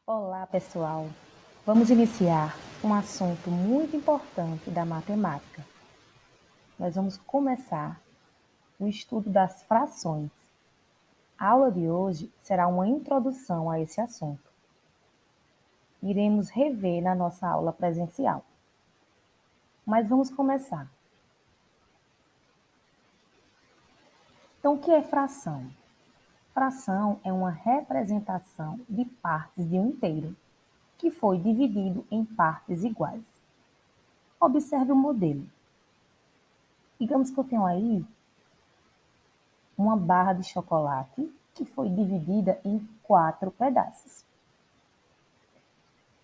Olá, pessoal! Vamos iniciar um assunto muito importante da matemática. Nós vamos começar o estudo das frações. A aula de hoje será uma introdução a esse assunto. Iremos rever na nossa aula presencial. Mas vamos começar. Então, o que é fração? Fração é uma representação de partes de um inteiro, que foi dividido em partes iguais. Observe o modelo. Digamos que eu tenho aí uma barra de chocolate que foi dividida em 4 pedaços.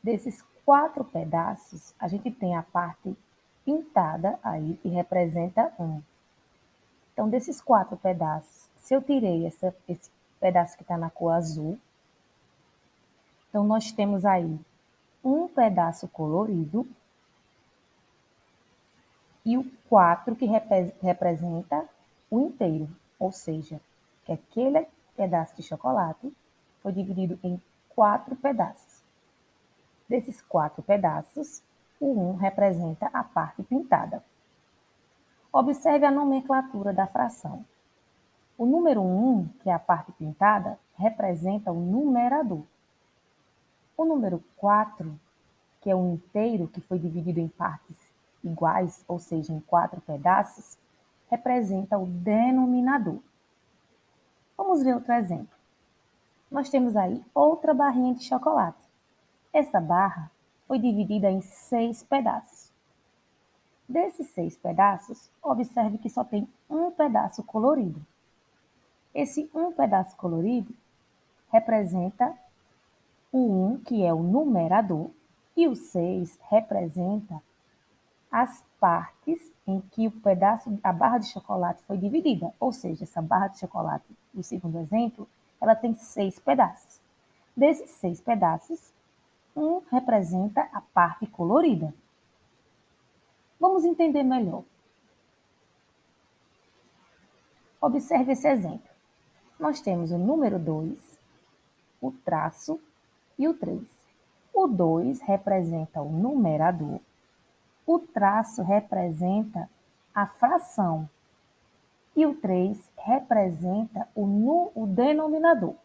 Desses 4 pedaços, a gente tem a parte pintada aí, que representa 1. Então, desses 4 pedaços, se eu tirei esse pedaço que está na cor azul, então nós temos aí um pedaço colorido e o 4 que representa o inteiro, ou seja, que aquele pedaço de chocolate foi dividido em 4 pedaços. Desses 4 pedaços, o 1 representa a parte pintada. Observe a nomenclatura da fração. O número 1, que é a parte pintada, representa o numerador. O número 4, que é o inteiro que foi dividido em partes iguais, ou seja, em 4 pedaços, representa o denominador. Vamos ver outro exemplo. Nós temos aí outra barrinha de chocolate. Essa barra foi dividida em 6 pedaços. Desses 6 pedaços, observe que só tem um pedaço colorido. Esse um pedaço colorido representa o 1, que é o numerador, e o 6 representa as partes em que a barra de chocolate foi dividida. Ou seja, essa barra de chocolate, no segundo exemplo, ela tem 6 pedaços. Desses 6 pedaços, um representa a parte colorida. Vamos entender melhor. Observe esse exemplo. Nós temos o número 2, o traço e o 3. O 2 representa o numerador, o traço representa a fração e o 3 representa o denominador.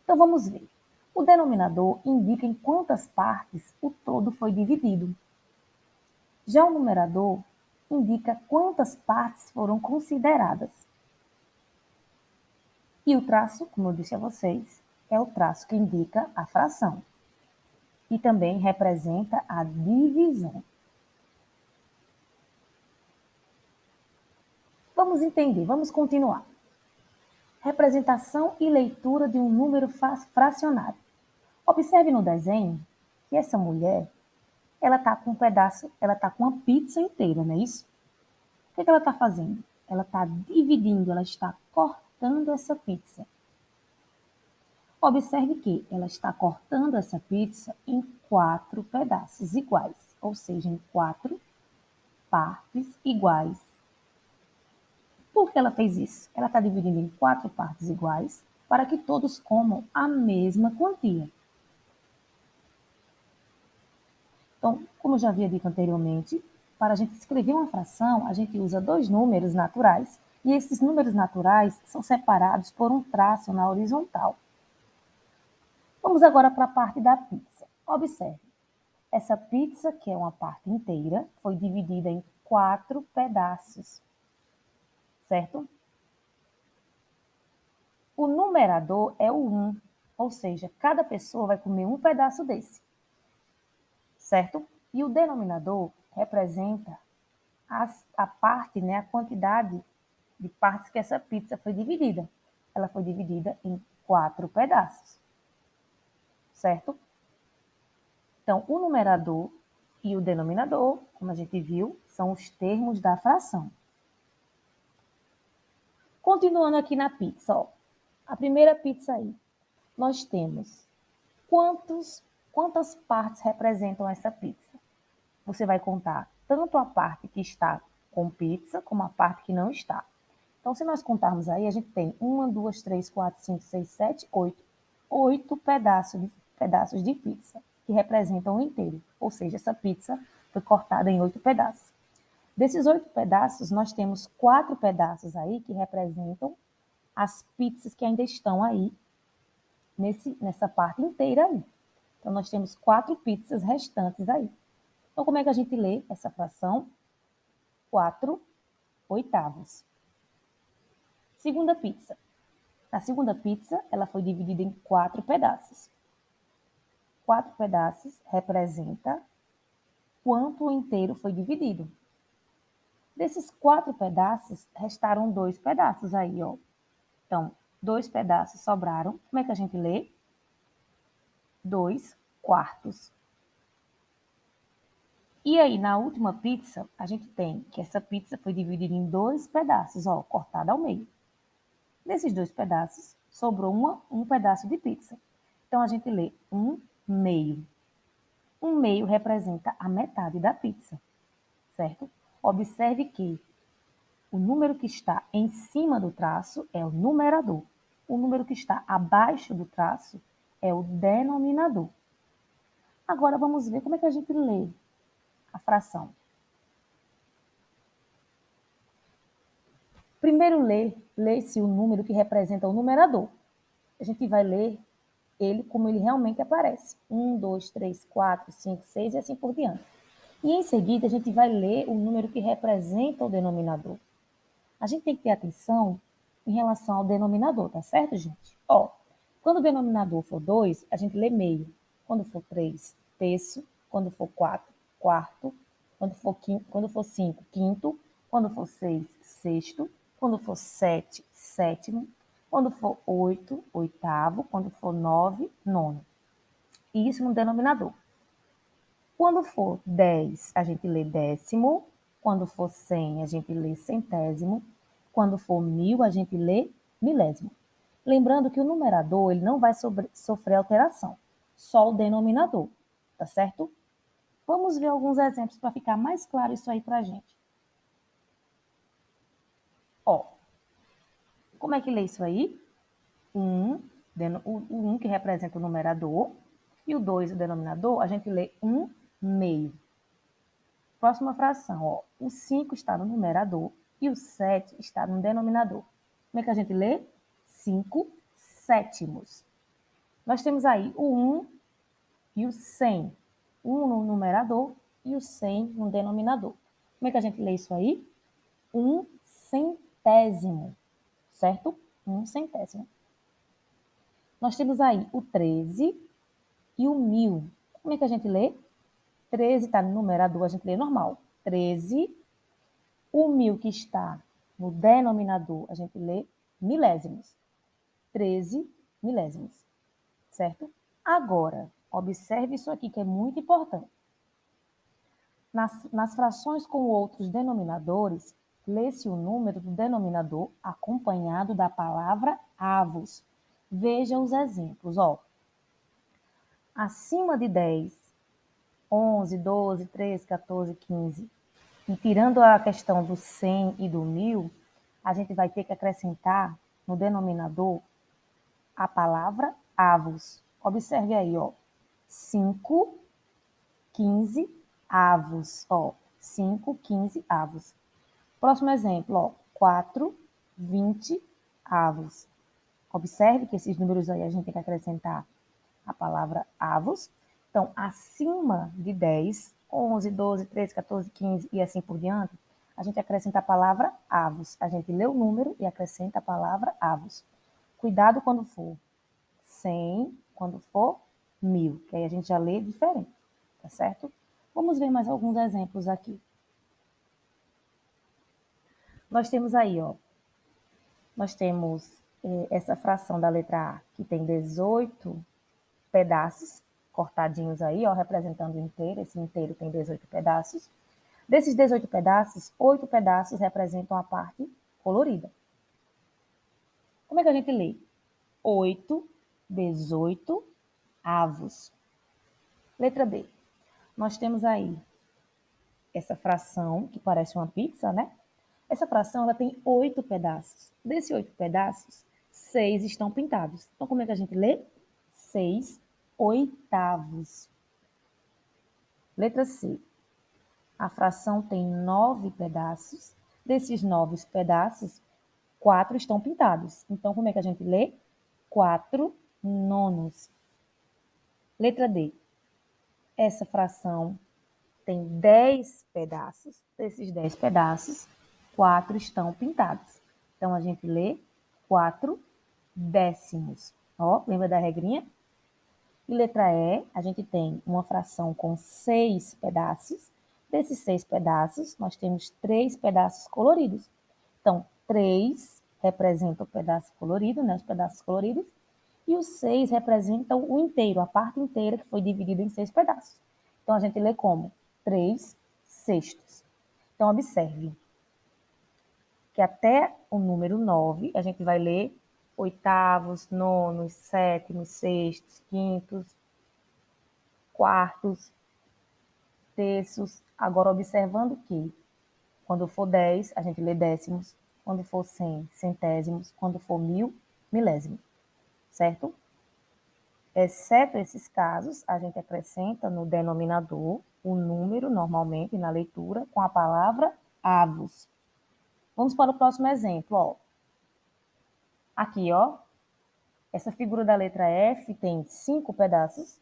Então vamos ver. O denominador indica em quantas partes o todo foi dividido. Já o numerador indica quantas partes foram consideradas. E o traço, como eu disse a vocês, é o traço que indica a fração. E também representa a divisão. Vamos entender, vamos continuar. Representação e leitura de um número fracionário. Observe no desenho que essa mulher, ela está com um pedaço, ela está com uma pizza inteira, não é isso? O que ela está fazendo? Ela está dividindo, ela está cortando essa pizza. Observe que ela está cortando essa pizza em 4 pedaços iguais, ou seja, em 4 partes iguais. Por que ela fez isso? Ela está dividindo em 4 partes iguais para que todos comam a mesma quantia. Então, como eu já havia dito anteriormente, para a gente escrever uma fração, a gente usa 2 números naturais e esses números naturais são separados por um traço na horizontal. Vamos agora para a parte da pizza. Observe, essa pizza, que é uma parte inteira, foi dividida em 4 pedaços, certo? O numerador é o 1, ou seja, cada pessoa vai comer um pedaço desse, certo? E o denominador representa a parte, né, a quantidade de partes que essa pizza foi dividida. Ela foi dividida em 4 pedaços, certo? Então, o numerador e o denominador, como a gente viu, são os termos da fração. Continuando aqui na pizza, ó, a primeira pizza aí, nós temos quantas partes representam essa pizza? Você vai contar tanto a parte que está com pizza, como a parte que não está. Então, se nós contarmos aí, a gente tem 1, 2, 3, 4, 5, 6, 7, 8. 8 pedaços pedaços de pizza, que representam o inteiro. Ou seja, essa pizza foi cortada em 8 pedaços. Desses 8 pedaços, nós temos 4 pedaços aí que representam as pizzas que ainda estão aí, nessa parte inteira aí. Então, nós temos 4 pizzas restantes aí. Então, como é que a gente lê essa fração? 4 oitavos. Segunda pizza. Na segunda pizza, ela foi dividida em 4 pedaços. 4 pedaços representa quanto o inteiro foi dividido. Desses 4 pedaços, restaram 2 pedaços aí, ó. Então, 2 pedaços sobraram. Como é que a gente lê? 2 quartos. E aí, na última pizza, a gente tem que essa pizza foi dividida em 2 pedaços, ó, cortada ao meio. Nesses 2 pedaços, sobrou um pedaço de pizza. Então, a gente lê 1/2. 1/2 representa a metade da pizza, certo? Observe que o número que está em cima do traço é o numerador. O número que está abaixo do traço é o denominador. Agora, vamos ver como é que a gente lê a fração. Primeiro, lê-se o número que representa o numerador. A gente vai ler ele como ele realmente aparece. 1, 2, 3, 4, 5, 6 e assim por diante. E em seguida, a gente vai ler o número que representa o denominador. A gente tem que ter atenção em relação ao denominador, tá certo, gente? Ó, quando o denominador for 2, a gente lê meio. Quando for 3, terço. Quando for 4, quarto. Quando for 5, quinto. Quando for 6, sexto. Quando for 7, sétimo. Quando for 8, oitavo. Quando for 9, nono. Isso no denominador. Quando for 10, a gente lê décimo. Quando for 100, a gente lê centésimo. Quando for 1000, a gente lê milésimo. Lembrando que o numerador ele não vai sofrer alteração, só o denominador, tá certo? Vamos ver alguns exemplos para ficar mais claro isso aí para a gente. Ó, como é que lê isso aí? O 1 que representa o numerador e o 2 o denominador, a gente lê 1/2. Próxima fração, ó, o 5 está no numerador e o 7 está no denominador. Como é que a gente lê? 5 sétimos. Nós temos aí o 1 e o 100. 1 no numerador e o 100 no denominador. Como é que a gente lê isso aí? 1 centésimo, certo? 1 centésimo. Nós temos aí o 13 e o 1000. Como é que a gente lê? 13 está no numerador, a gente lê normal. 13. O 1000 que está no denominador, a gente lê milésimos. 13 milésimos, certo? Agora, observe isso aqui que é muito importante. Nas frações com outros denominadores, lê-se o número do denominador acompanhado da palavra avos. Veja os exemplos, ó. Acima de 10, 11, 12, 13, 14, 15. E tirando a questão do 100 e do 1000, a gente vai ter que acrescentar no denominador a palavra avos. Observe aí, ó. 5, 15 avos, ó. 5, 15 avos. Próximo exemplo, ó. 4, 20 avos. Observe que esses números aí a gente tem que acrescentar a palavra avos. Então, acima de 10, 11, 12, 13, 14, 15 e assim por diante, a gente acrescenta a palavra avos. A gente lê o número e acrescenta a palavra avos. Cuidado quando for 100, quando for 1000, que aí a gente já lê diferente, tá certo? Vamos ver mais alguns exemplos aqui. Nós temos aí, ó, nós temos essa fração da letra A, que tem 18 pedaços cortadinhos aí, ó, representando o inteiro. Esse inteiro tem 18 pedaços. Desses 18 pedaços, 8 pedaços representam a parte colorida. Como é que a gente lê? 8, 18 avos. Letra B. Nós temos aí essa fração, que parece uma pizza, né? Essa fração ela tem 8 pedaços. Desses 8 pedaços, 6 estão pintados. Então, como é que a gente lê? 6 oitavos. Letra C. A fração tem 9 pedaços. Desses 9 pedaços, 4 estão pintados. Então, como é que a gente lê? 4 nonos. Letra D. Essa fração tem 10 pedaços. Desses 10 pedaços, 4 estão pintados. Então, a gente lê 4 décimos. Ó, lembra da regrinha? E letra E, a gente tem uma fração com 6 pedaços. Desses 6 pedaços, nós temos 3 pedaços coloridos. Então, 3 representa o pedaço colorido, né, os pedaços coloridos, e os 6 representam o inteiro, a parte inteira que foi dividida em 6 pedaços. Então, a gente lê como 3 sextos. Então, observe que até o número 9, a gente vai ler oitavos, nonos, sétimos, sextos, quintos, quartos, terços. Agora, observando que quando for 10, a gente lê décimos. Quando for 100, centésimos. Quando for 1000, milésimo. Certo? Exceto esses casos, a gente acrescenta no denominador o número, normalmente, na leitura, com a palavra avos. Vamos para o próximo exemplo. Ó. Aqui, ó. Essa figura da letra F tem 5 pedaços.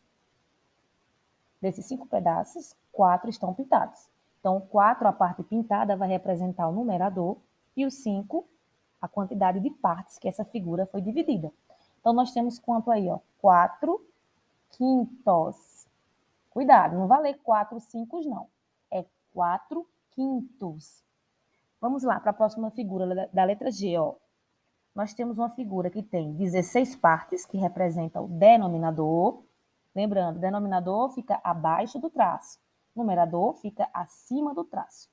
Desses 5 pedaços, 4 estão pintados. Então, o 4, a parte pintada, vai representar o numerador, e o 5, a quantidade de partes que essa figura foi dividida. Então, nós temos quanto aí? Ó? 4 quintos. Cuidado, não vai ler 4 cinco, não. É 4 quintos. Vamos lá para a próxima figura da letra G. Ó. Nós temos uma figura que tem 16 partes, que representa o denominador. Lembrando, o denominador fica abaixo do traço. O numerador fica acima do traço.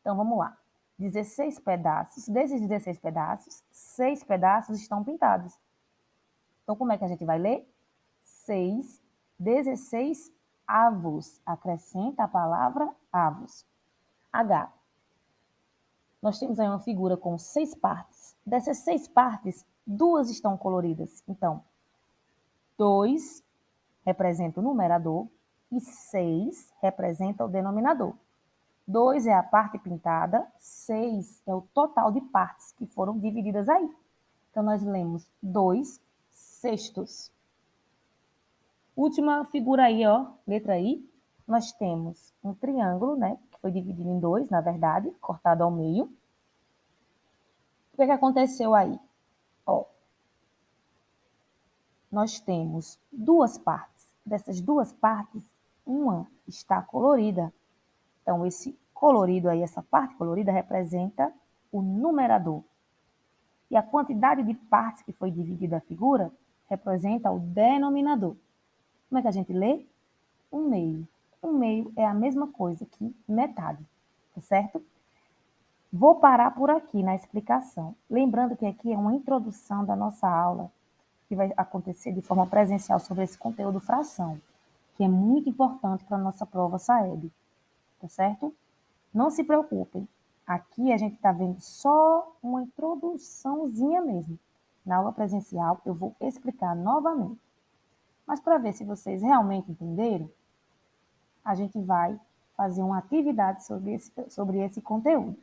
Então, vamos lá. 16 pedaços. Desses 16 pedaços, 6 pedaços estão pintados. Então, como é que a gente vai ler? 6, 16 avos. Acrescenta a palavra avos. H. Nós temos aí uma figura com 6 partes. Dessas 6 partes, 2 estão coloridas. Então, 2 representa o numerador e 6 representa o denominador. 2 é a parte pintada, 6 é o total de partes que foram divididas aí. Então, nós lemos 2 sextos. Última figura aí, ó, letra I. Nós temos um triângulo, né, que foi dividido em 2, na verdade, cortado ao meio. O que aconteceu aí? Ó, nós temos 2 partes. Dessas 2 partes, uma está colorida. Então, esse colorido aí, essa parte colorida, representa o numerador. E a quantidade de partes que foi dividida a figura representa o denominador. Como é que a gente lê? 1/2. 1/2 é a mesma coisa que metade, tá certo? Vou parar por aqui na explicação. Lembrando que aqui é uma introdução da nossa aula, que vai acontecer de forma presencial sobre esse conteúdo fração, que é muito importante para a nossa prova SAEB, tá certo? Não se preocupem, aqui a gente está vendo só uma introduçãozinha mesmo. Na aula presencial eu vou explicar novamente. Mas para ver se vocês realmente entenderam, a gente vai fazer uma atividade sobre esse conteúdo.